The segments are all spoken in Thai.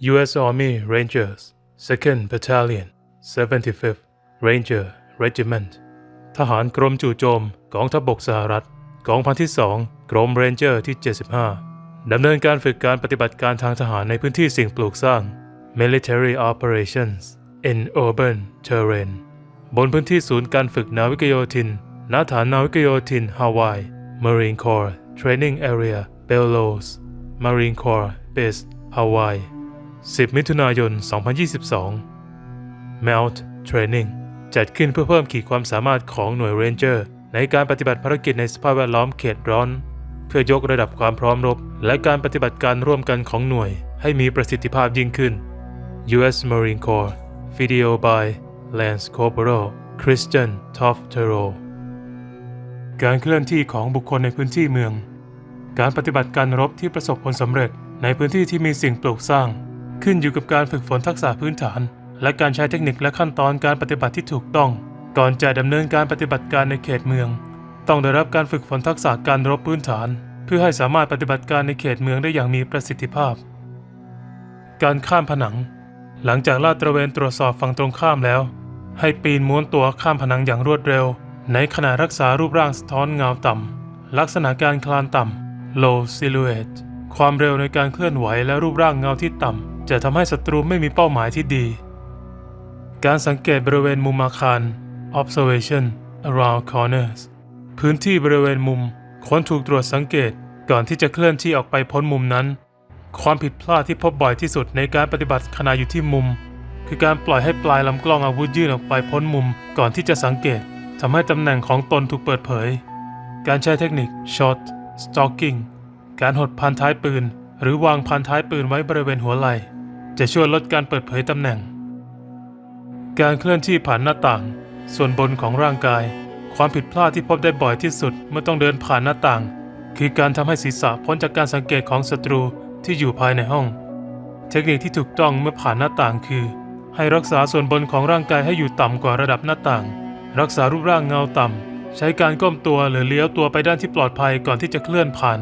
U.S. Army Rangers 2nd Battalion 75th Ranger Regiment ทหารกรมจู่โจมกองทัพบกสหรัฐกองพันที่2กรมเรนเจอร์ที่75ดำเนินการฝึกการปฏิบัติการทางทหารในพื้นที่สิ่งปลูกสร้าง Military Operations in Urban Terrain บนพื้นที่ศูนย์การฝึกนาวิกโยธินณฐานนาวิกโยธินฮาวาย Marine Corps Training Area Bellows Marine Corps Base Hawaii 10 มิถุนายน 2022 Mount Training จัดขึ้นเพื่อเพิ่มขีดความสามารถของหน่วยเรนเจอร์ในการปฏิบัติภารกิจในสภาพแวดล้อมเขตร้อนเพื่อยกระดับความพร้อมรบและการปฏิบัติการร่วมกันของหน่วยให้มีประสิทธิภาพยิ่งขึ้น U.S. Marine Corps Video by Lance Corporal Christian Toftero การเคลื่อนที่ของบุคคลในพื้นที่เมืองการปฏิบัติการรบที่ประสบผลสำเร็จในพื้นที่ที่มีสิ่งปลูกสร้างขึ้นอยู่กับการฝึกฝนทักษะพื้นฐานและการใช้เทคนิคและขั้นตอนการปฏิบัติที่ถูกต้องก่อนจะดำเนินการปฏิบัติการในเขตเมืองต้องได้รับการฝึกฝนทักษะการรบพื้นฐานเพื่อให้สามารถปฏิบัติการในเขตเมืองได้อย่างมีประสิทธิภาพการข้ามผนังหลังจากลาดตระเวนตรวจสอบฝั่งตรงข้ามแล้วให้ปีนม้วนตัวข้ามผนังอย่างรวดเร็วในขณะรักษารูปร่างสะท้อนเงาต่ำลักษณะการคลานต่ำ low silhouette ความเร็วในการเคลื่อนไหวและรูปร่างเงาที่ต่ำจะทำให้ศัตรูไม่มีเป้าหมายที่ดีการสังเกตบริเวณมุมอาคาร observation around corners พื้นที่บริเวณมุมควรถูกตรวจสังเกตก่อนที่จะเคลื่อนที่ออกไปพ้นมุมนั้นความผิดพลาดที่พบบ่อยที่สุดในการปฏิบัติขณะอยู่ที่มุมคือการปล่อยให้ปลายลำกล้องอาวุธยื่นออกไปพ้นมุมก่อนที่จะสังเกตทำให้ตำแหน่งของตนถูกเปิดเผยการใช้เทคนิค shot stalking การหดพานท้ายปืนหรือวางพานท้ายปืนไว้บริเวณหัวไหล่จะช่วยลดการเปิดเผยตำแหน่งการเคลื่อนที่ผ่านหน้าต่างส่วนบนของร่างกายความผิดพลาดที่พบได้บ่อยที่สุดเมื่อต้องเดินผ่านหน้าต่างคือการทำให้ศีรษะพ้นจากการสังเกตของศัตรูที่อยู่ภายในห้องเทคนิคที่ถูกต้องเมื่อผ่านหน้าต่างคือให้รักษาส่วนบนของร่างกายให้อยู่ต่ำกว่าระดับหน้าต่างรักษารูปร่างเงาต่ำใช้การก้มตัวหรือเลี้ยวตัวไปด้านที่ปลอดภัยก่อนที่จะเคลื่อนผ่าน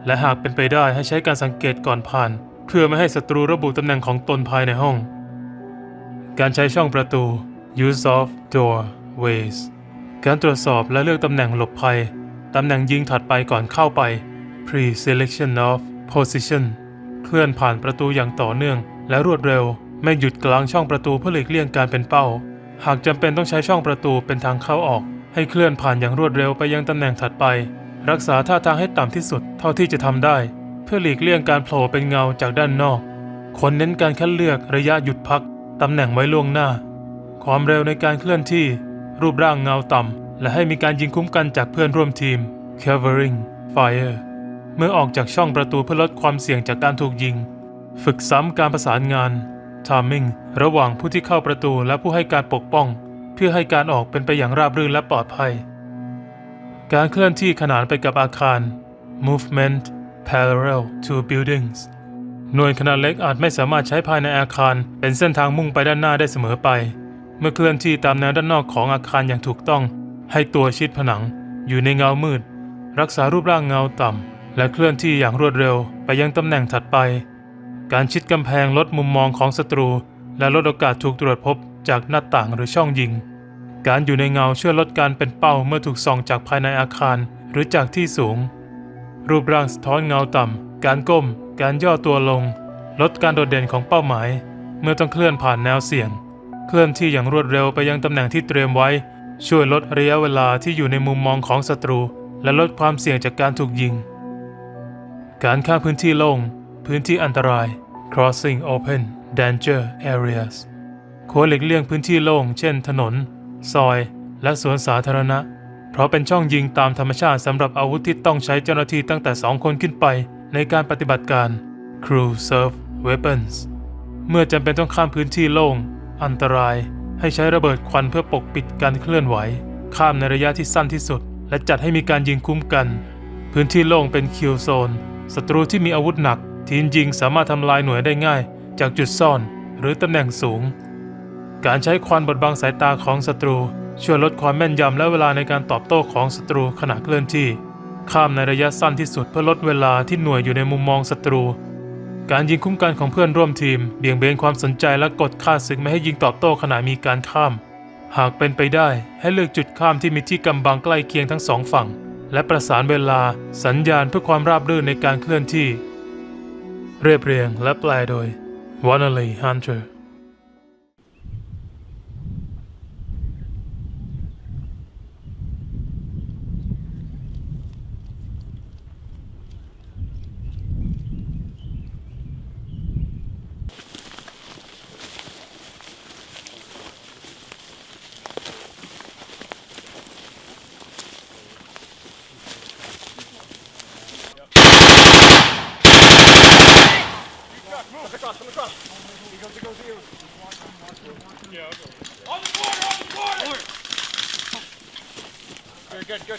และหากเป็นไปได้ให้ใช้การสังเกตก่อนผ่านเพื่อไม่ให้ศัตรูระบุตำแหน่งของตนภายในห้องการใช้ช่องประตู use of doorways การตรวจสอบและเลือกตำแหน่งหลบภัยตำแหน่งยิงถัดไปก่อนเข้าไป pre-selection of position เคลื่อนผ่านประตูอย่างต่อเนื่องและรวดเร็วไม่หยุดกลางช่องประตูเพื่อหลีกเลี่ยงการเป็นเป้าหากจำเป็นต้องใช้ช่องประตูเป็นทางเข้าออกให้เคลื่อนผ่านอย่างรวดเร็วไปยังตำแหน่งถัดไปรักษาท่าทางให้ต่ำที่สุดเท่าที่จะทำได้เพื่อหลีกเลี่ยงการโผล่เป็นเงาจากด้านนอกควรเน้นการคัดเลือกระยะหยุดพักตำแหน่งไว้ล่วงหน้าความเร็วในการเคลื่อนที่รูปร่างเงาต่ำและให้มีการยิงคุ้มกันจากเพื่อนร่วมทีม covering fire เมื่อออกจากช่องประตูเพื่อลดความเสี่ยงจากการถูกยิงฝึกซ้ำการประสานงาน timing ระหว่างผู้ที่เข้าประตูและผู้ให้การปกป้องเพื่อให้การออกเป็นไปอย่างราบรื่นและปลอดภัยการเคลื่อนที่ขนานไปกับอาคาร movement parallel to buildings หน่วยขนาดเล็กอาจไม่สามารถใช้ภายในอาคารเป็นเส้นทางมุ่งไปด้านหน้าได้เสมอไปเมื่อเคลื่อนที่ตามแนวด้านนอกของอาคารอย่างถูกต้องให้ตัวชิดผนังอยู่ในเงามืดรักษารูปร่างเงาต่ำและเคลื่อนที่อย่างรวดเร็วไปยังตำแหน่งถัดไปการชิดกำแพงลดมุมมองของศัตรูและลดโอกาสถูกตรวจพบจากหน้าต่างหรือช่องยิงการอยู่ในเงาช่วยลดการเป็นเป้าเมื่อถูกส่องจากภายในอาคารหรือจากที่สูงรูปร่างสะท้อนเงาต่ำการก้มการย่อตัวลงลดการโดดเด่นของเป้าหมายเมื่อต้องเคลื่อนผ่านแนวเสี่ยงเคลื่อนที่อย่างรวดเร็วไปยังตำแหน่งที่เตรียมไว้ช่วยลดระยะเวลาที่อยู่ในมุมมองของศัตรูและลดความเสี่ยงจากการถูกยิงการข้ามพื้นที่โล่งพื้นที่อันตราย crossing open danger areas ควรหลีกเลี่ยงพื้นที่โล่งเช่นถนนซอยและสวนสาธารณะเพราะเป็นช่องยิงตามธรรมชาติสำหรับอาวุธที่ต้องใช้เจ้าหน้าที่ตั้งแต่2 คนขึ้นไปในการปฏิบัติการ crew serve weapons เมื่อจำเป็นต้องข้ามพื้นที่โล่งอันตรายให้ใช้ระเบิดควันเพื่อปกปิดการเคลื่อนไหวข้ามในระยะที่สั้นที่สุดและจัดให้มีการยิงคุ้มกันพื้นที่โล่งเป็นคิลโซนศัตรูที่มีอาวุธหนักทีมยิงสามารถทำลายหน่วยได้ง่ายจากจุดซ่อนหรือตำแหน่งสูงการใช้ควันบดบังสายตาของศัตรูช่วยลดความแม่นยำและเวลาในการตอบโต้ของศัตรูขณะเคลื่อนที่ข้ามในระยะสั้นที่สุดเพื่อลดเวลาที่หน่วยอยู่ในมุมมองศัตรู การยิงคุ้มกันของเพื่อนร่วมทีมเบี่ยงเบนความสนใจและกดฆ่าศึกไม่ให้ยิงตอบโต้ขณะมีการข้าม หากเป็นไปได้ให้เลือกจุดข้ามที่มีที่กำบังใกล้เคียงทั้งสองฝั่งและประสานเวลาสัญญาณเพื่อความราบรื่นในการเคลื่อนที่เรียบเรียงและแปลโดย Wannabe Hunter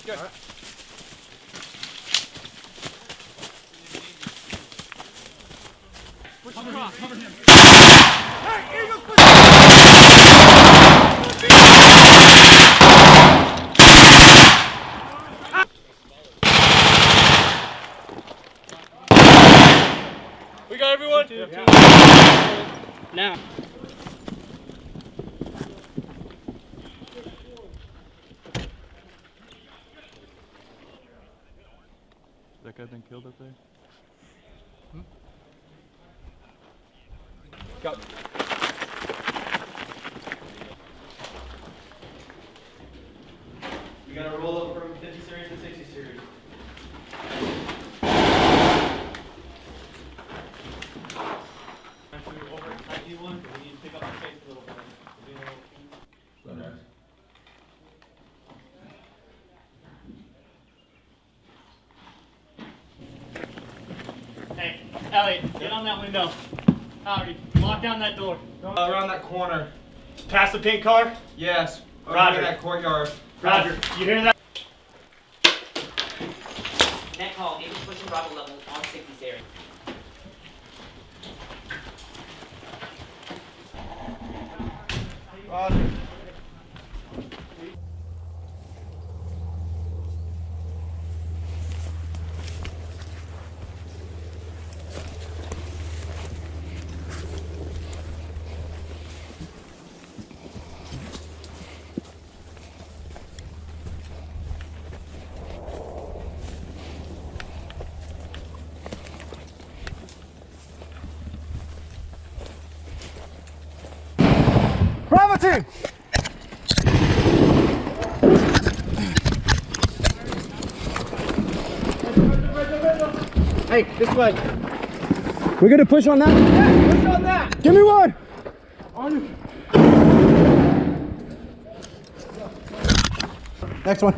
Good. Push across, cover him. Hey, Eagles, push! We got everyone? Now. That guy been killed up there? Go. We gotta roll up from 50 series to 60 series. Over ID1, we need to pick up the pace a little bit. Hey, Elliot, get on that window. Howdy, lock down that door. Around that corner. Past the pink car? Yes. Roger. Around that courtyard. Roger, you hear that? Net call, Eagles pushing Bravo level on 60's area. Roger. Bravo team! Hey, this way. We're gonna push on that? Yeah, push on that! Give me one! Next one.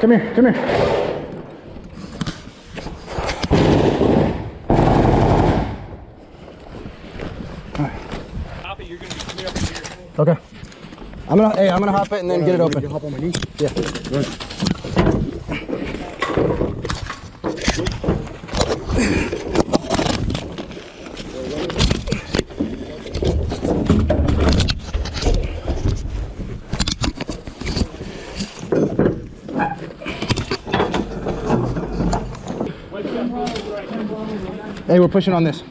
Come here. Okay. I'm gonna hop it and then get it open. Hop on my knee? Yeah. Good. Hey, we're pushing on this.